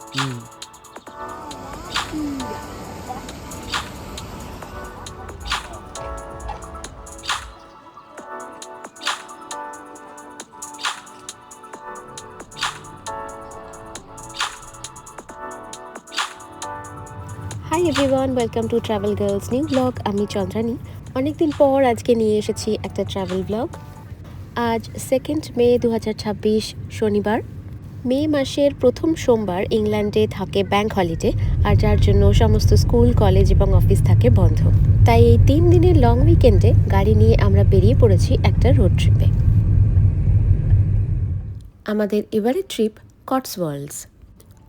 Mm. Hi everyone, welcome to travel girls new blog. আমি চন্দ্রানী। অনেকদিন পর আজকে নিয়ে এসেছি একটা ট্রাভেল ব্লগ। আজ 2 মে 2026 শনিবার। মে মাসের প্রথম সোমবার ইংল্যান্ডে থাকে ব্যাংক হলিডে, আর যার জন্য সমস্ত স্কুল, কলেজ এবং অফিস থাকে বন্ধ। তাই এই 3 দিনের লং উইকেন্ডে গাড়ি নিয়ে আমরা বেরিয়ে পড়েছি একটা রোড ট্রিপে। আমাদের এবারের ট্রিপ কটসওয়াল্ডস।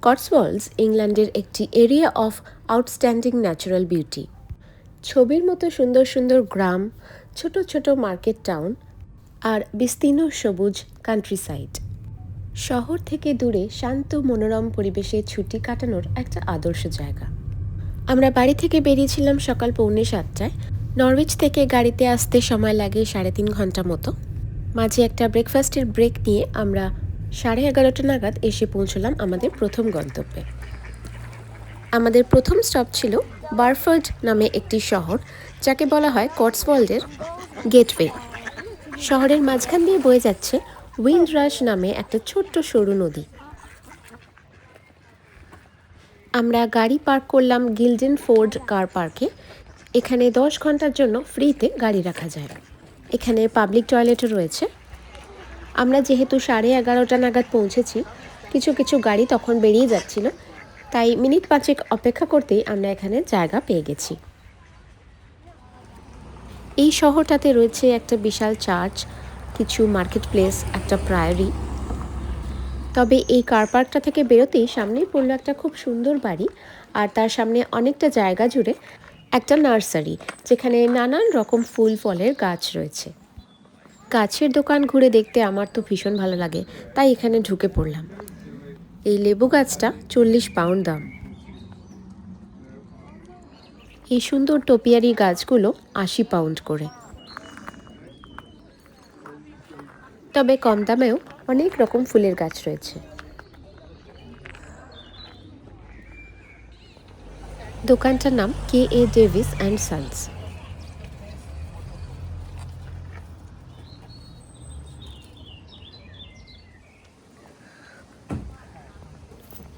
কটসওয়াল্ডস ইংল্যান্ডের একটি area of outstanding natural beauty. ছবির মতো সুন্দর সুন্দর গ্রাম, ছোট ছোট মার্কেট টাউন আর বিস্তীর্ণ সবুজ কান্ট্রি সাইড। শহর থেকে দূরে শান্ত মনোরম পরিবেশে ছুটি কাটানোর একটা আদর্শ জায়গা। আমরা বাড়ি থেকে বেরিয়েছিলাম সকাল 6:45টায়। নরউইচ থেকে গাড়িতে আসতে সময় লাগে 3.5 ঘন্টা মতো। মাঝে একটা ব্রেকফাস্টের ব্রেক নিয়ে আমরা 11:30 নাগাদ এসে পৌঁছলাম আমাদের প্রথম গন্তব্যে। আমাদের প্রথম স্টপ ছিল বারফোর্ড নামে একটি শহর, যাকে বলা হয় কটসওয়াল্ডের গেটওয়ে। শহরের মাঝখান দিয়ে বয়ে যাচ্ছে উইন্ডরাশ নামে একটা ছোট্ট সরু নদী। আমরা গাড়ি পার্ক করলাম গিল্ডেন ফোর্ড কার পার্কে। এখানে 10 ঘন্টার জন্য ফ্রিতে গাড়ি রাখা যায়। এখানে পাবলিক টয়লেটও রয়েছে। আমরা যেহেতু 11:30 নাগাদ পৌঁছেছি, কিছু কিছু গাড়ি তখন বেরিয়ে যাচ্ছিল, তাই মিনিট 5 অপেক্ষা করতেই আমরা এখানে জায়গা পেয়ে গেছি। এই শহরটাতে রয়েছে একটা বিশাল চার্চ, কিছু মার্কেট প্লেস, একটা প্রায়োরি। তবে এই কার পার্কটা থেকে বেরোতেই সামনেই পড়লো একটা খুব সুন্দর বাড়ি, আর তার সামনে অনেকটা জায়গা জুড়ে একটা নার্সারি, যেখানে নানান রকম ফুল ফলের গাছ রয়েছে। গাছের দোকান ঘুরে দেখতে আমার তো ভীষণ ভালো লাগে, তাই এখানে ঢুকে পড়লাম। এই লেবু গাছটা 40 পাউন্ড দাম। এই সুন্দর টোপিয়ারি গাছগুলো 80 পাউন্ড করে। তবে কম দামেও অনেক রকম ফুলের গাছ রয়েছে। দোকানটার নাম K.A. Davis and Sons.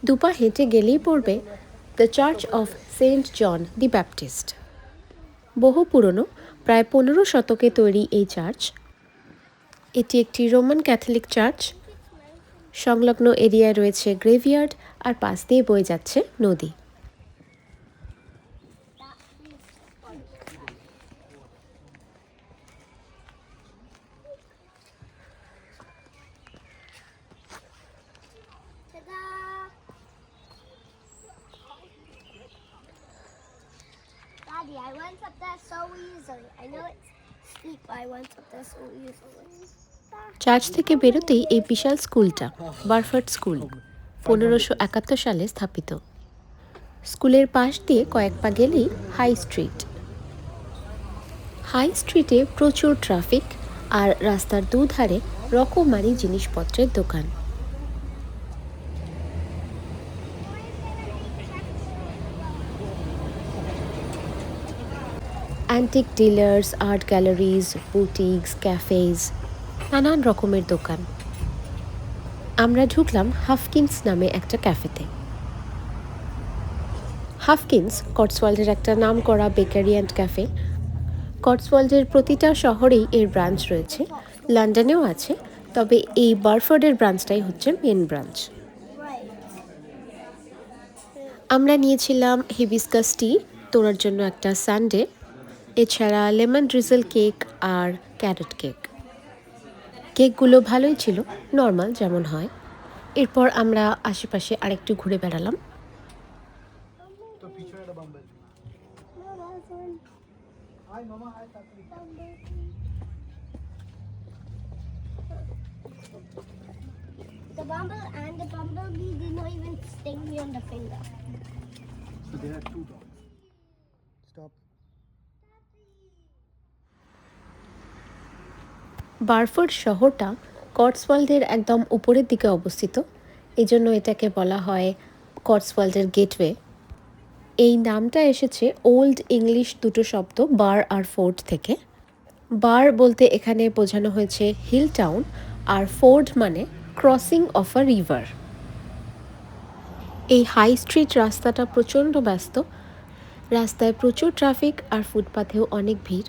দুপা হেঁটে গেলেই পড়বে the Church of Saint John the Baptist. বহু পুরনো, প্রায় 15 শতকে তৈরি এই চার্চ। এটি একটি রোমান ক্যাথলিক চার্চ। সংলগ্ন এরিয়ায় রয়েছে গ্রেভইয়ার্ড, আর পাশ দিয়ে বয়ে যাচ্ছে নদী। Daddy, I went up there so easily. I know it's steep, but I went up there so easily. Church থেকে বেরোতেই এই বিশাল স্কুলটা বারফোর্ড স্কুল, 1571 সালে স্থাপিত। স্কুলের পাশ দিয়ে কয়েক পা গেলেই হাই স্ট্রিট। হাই স্ট্রিটে প্রচুর ট্রাফিক, আর রাস্তার দুধারে রকমারি জিনিসপত্রের দোকান। Antique dealers, art galleries, boutiques, ক্যাফেজ, নানান রকমের দোকান। আমরা ঢুকলাম হাফকিন্স নামে একটা ক্যাফেতে। হাফকিন্স কটসওয়াল্ডের একটা নামকরা বেকারি অ্যান্ড ক্যাফে। কটসওয়াল্ডের প্রতিটা শহরেই এর ব্রাঞ্চ রয়েছে, লন্ডনেও আছে, তবে এই বারফোর্ডের ব্রাঞ্চটাই হচ্ছে মেন ব্রাঞ্চ। আমরা নিয়েছিলাম হিবিস্কাস টি, তোরার জন্য একটা সানডে, এছাড়া লেমন ড্রিজল কেক আর ক্যারট কেক। কেকগুলো ভালোই ছিল, নর্মাল যেমন হয়। এরপর আমরা আশেপাশে আরেকটু ঘুরে বেড়ালাম। The bumble and the bumblebee did not even sting me on the finger. So there are two dogs. Stop. বারফোর্ড শহরটা কটসওয়াল্ডের একদম উপরের দিকে অবস্থিত, এজন্য এটাকে বলা হয় কটসওয়াল্ডের গেটওয়ে। এই নামটা এসেছে ওল্ড ইংলিশ দুটো শব্দ বার আর ফোর্ড থেকে। বার বলতে এখানে বোঝানো হয়েছে হিল টাউন, আর ফোর্ড মানে ক্রসিং অফ আ রিভার। এই হাই স্ট্রিট রাস্তাটা প্রচণ্ড ব্যস্ত, রাস্তায় প্রচুর ট্রাফিক আর ফুটপাথেও অনেক ভিড়।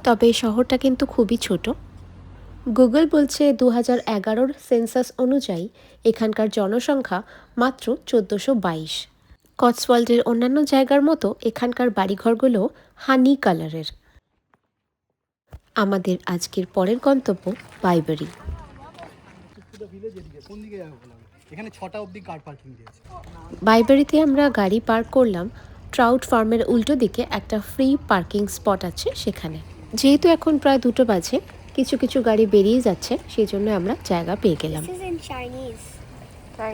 তবে শহরটা কিন্তু খুবই ছোট। গুগল বলছে 2011 সেন্সাস অনুযায়ী এখানকার জনসংখ্যা মাত্র 1422। কটসওয়াল্ডের অন্যান্য জায়গার মতো এখানকার বাড়িঘরগুলো হানি কালারের। আমাদের আজকের পরের গন্তব্য বাইবারি। এখানে 6টা অবধি কার পার্কিং দিয়েছে। বাইবারিতে আমরা গাড়ি পার্ক করলাম। ট্রাউট ফার্মের উল্টো দিকে একটা ফ্রি পার্কিং স্পট আছে সেখানে। যেহেতু এখন প্রায় 2টো বাজে, কিছু কিছু গাড়ি বেরিয়ে যাচ্ছে, সেই জন্য আমরা জায়গা পেয়ে গেলাম। This is in Chinese.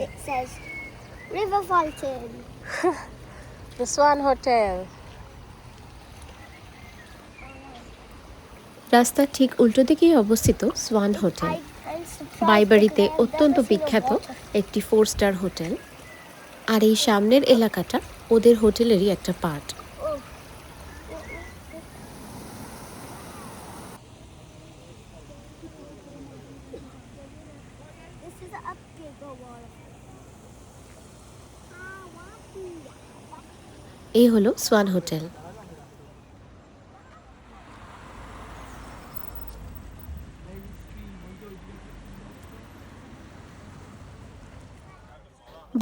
It says River Fountain. The Swan Hotel. রাস্তার ঠিক উল্টো দিকেই অবস্থিত সোয়ান হোটেল। I'm surprised বাইবারিতে that I've অত্যন্ত never seen a বিখ্যাত water. একটি 4 স্টার হোটেল। আর এই সামনের এলাকাটা ওদের হোটেলেরই একটা part. Oh. This is a bigger water. এই হলো সোয়ান হোটেল।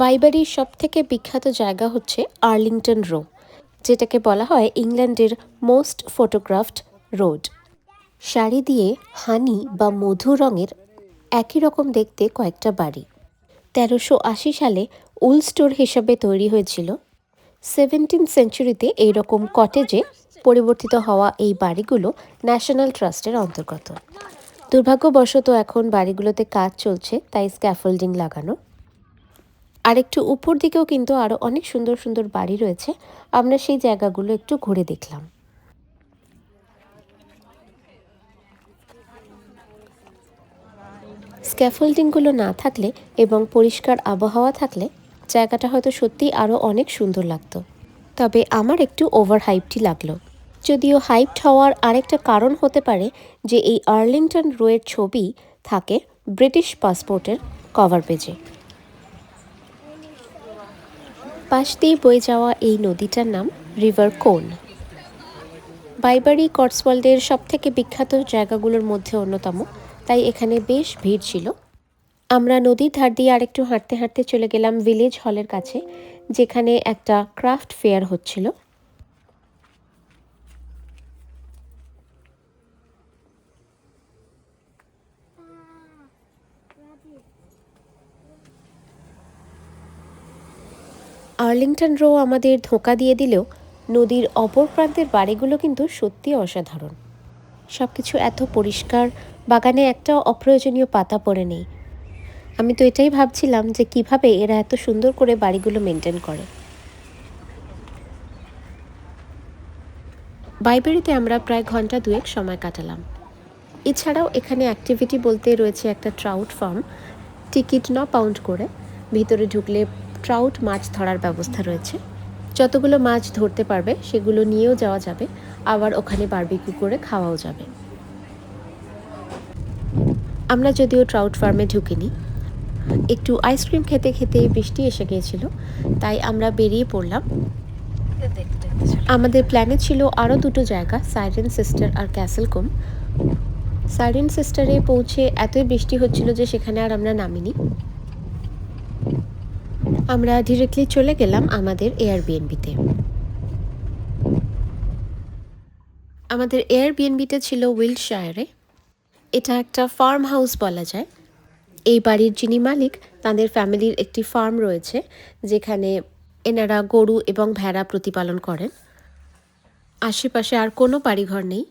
বাইবারির সবথেকে বিখ্যাত জায়গা হচ্ছে আর্লিংটন রো, যেটাকে বলা হয় ইংল্যান্ডের মোস্ট ফটোগ্রাফড রোড। শাড়ি দিয়ে হানি বা মধু রঙের একই রকম দেখতে কয়েকটা বাড়ি। 1380 সালে উল স্টোর হিসাবে তৈরি হয়েছিল। 17th সেঞ্চুরিতে এইরকম কটেজে পরিবর্তিত হওয়া এই বাড়িগুলো ন্যাশনাল ট্রাস্টের অন্তর্গত। দুর্ভাগ্যবশত এখন বাড়িগুলোতে কাজ চলছে, তাই স্ক্যাফোল্ডিং লাগানো। আর একটু উপর দিকেও কিন্তু আরও অনেক সুন্দর সুন্দর বাড়ি রয়েছে। আমরা সেই জায়গাগুলো একটু ঘুরে দেখলাম। স্ক্যাফোল্ডিংগুলো না থাকলে এবং পরিষ্কার আবহাওয়া থাকলে জায়গাটা হয়তো সত্যিই আরও অনেক সুন্দর লাগতো। তবে আমার একটু ওভার হাইপটি লাগলো। যদিও হাইপড হওয়ার আরেকটা কারণ হতে পারে যে এই আর্লিংটন রোয়ের ছবি থাকে ব্রিটিশ পাসপোর্টের কভার পেজে। পাশ দিয়ে বয়ে যাওয়া এই নদীটার নাম রিভার কোন। বাইবারি কটসওয়াল্ডের সবথেকে বিখ্যাত জায়গাগুলোর মধ্যে অন্যতম, তাই এখানে বেশ ভিড় ছিল। আমরা নদীর ধার দিয়ে আরেকটু হাঁটতে হাঁটতে চলে গেলাম ভিলেজ হলের কাছে, যেখানে একটা ক্রাফট ফেয়ার হচ্ছিল। আর্লিংটন রো আমাদের ধোঁকা দিয়ে দিলেও নদীর অপর প্রান্তের বাড়িগুলো কিন্তু সত্যি অসাধারণ। সব কিছু এত পরিষ্কার, বাগানে একটাও অপ্রয়োজনীয় পাতা পড়ে নেই। আমি তো এটাই ভাবছিলাম যে কিভাবে এরা এত সুন্দর করে বাড়িগুলো মেনটেন করে। বাইবারিতে আমরা প্রায় ঘন্টা 2 সময় কাটালাম। এছাড়াও এখানে অ্যাক্টিভিটি বলতে রয়েছে একটা ট্রাউট ফার্ম। টিকিট 9 পাউন্ড করে। ভিতরে ঢুকলে ট্রাউট মাছ ধরার ব্যবস্থা রয়েছে। যতগুলো মাছ ধরতে পারবে সেগুলো নিয়েও যাওয়া যাবে, আবার ওখানে বারবিকিউ করে খাওয়াও যাবে। আমরা যদিও ট্রাউট ফার্মে ঢুকিনি, একটু আইসক্রিম খেতে খেতে বৃষ্টি এসে গিয়েছিল, তাই আমরা বেরিয়ে পড়লাম। আমাদের প্ল্যানে ছিল আরও 2টো জায়গা, সাইরেন সিস্টার আর ক্যাসেলকম। সাইরেন সিস্টারে পৌঁছে এতই বৃষ্টি হচ্ছিল যে সেখানে আর আমরা নামিনি। আমরা ডিরেক্টলি চলে গেলাম আমাদের এয়ারবিএনবিতে। আমাদের এয়ারবিএনবিটা ছিল উইল্টশায়ারে। এটা একটা ফার্ম হাউস বলা যায়। এই বাড়ির যিনি মালিক, তাদের ফ্যামিলির একটি ফার্ম রয়েছে, যেখানে এনারা গরু এবং ভেড়া প্রতিপালন করেন। আশেপাশে আর কোনো বাড়িঘর নেই।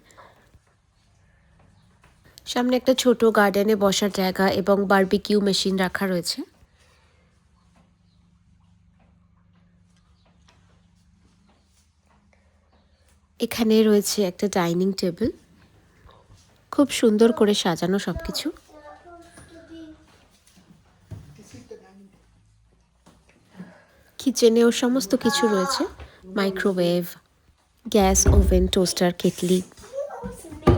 সামনে একটা ছোট গার্ডেনে বসার জায়গা এবং বারবিকিউ মেশিন রাখা রয়েছে। এখানে রয়েছে একটা ডাইনিং টেবিল, খুব সুন্দর করে সাজানো সবকিছু। কিচেনেও সমস্ত কিছু রয়েছে, microwave, gas oven, toaster, kettle. Excuse me.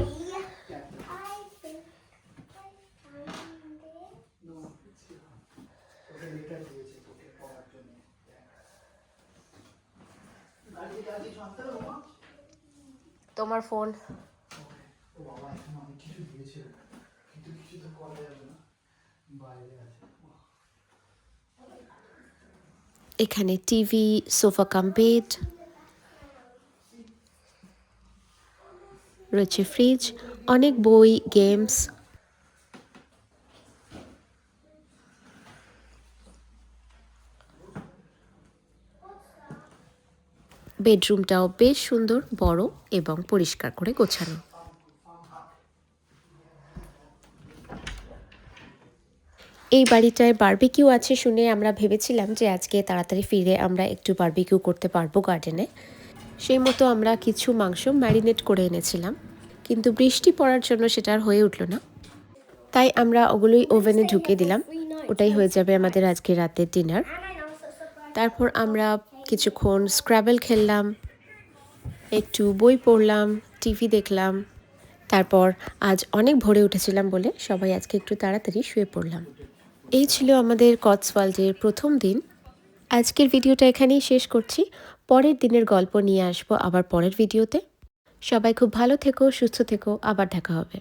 I think I found it. তোমার ফোন। ও বাবা, এখানে অনেক কিছু দিয়েছে, কিন্তু কিছু তো করা যাবে না, বাইরে আছে। এখানে টিভি, সোফা কাম বেড, রয়েছে ফ্রিজ, অনেক বই, গেমস। বেডরুমটাও বেশ সুন্দর, বড় এবং পরিষ্কার করে গোছানো। এই বাড়িটায় বারবিকিউ আছে শুনে আমরা ভেবেছিলাম যে আজকে তাড়াতাড়ি ফিরে আমরা একটু বারবিকিউ করতে পারবো গার্ডেনে। সেই মতো আমরা কিছু মাংস ম্যারিনেট করে এনেছিলাম, কিন্তু বৃষ্টি পড়ার জন্য সেটা আর হয়ে উঠল না। তাই আমরা ওগুলোই ওভেনে ঢুকিয়ে দিলাম। ওটাই হয়ে যাবে আমাদের আজকে রাতের dinner. And I know it's a surprise. তারপর আমরা কিছুক্ষণ স্ক্র্যাবল খেললাম, একটু বই পড়লাম, টিভি দেখলাম। তারপর আজ অনেক ভোরে উঠেছিলাম বলে সবাই আজকে একটু তাড়াতাড়ি শুয়ে পড়লাম। এই ছিল আমাদের কটসওয়াল্ডের প্রথম দিন। আজকের ভিডিওটা এখানেই শেষ করছি। পরের দিনের গল্প নিয়ে আসবো আবার পরের ভিডিওতে। সবাই খুব ভালো থেকো, সুস্থ থেকো, আবার দেখা হবে।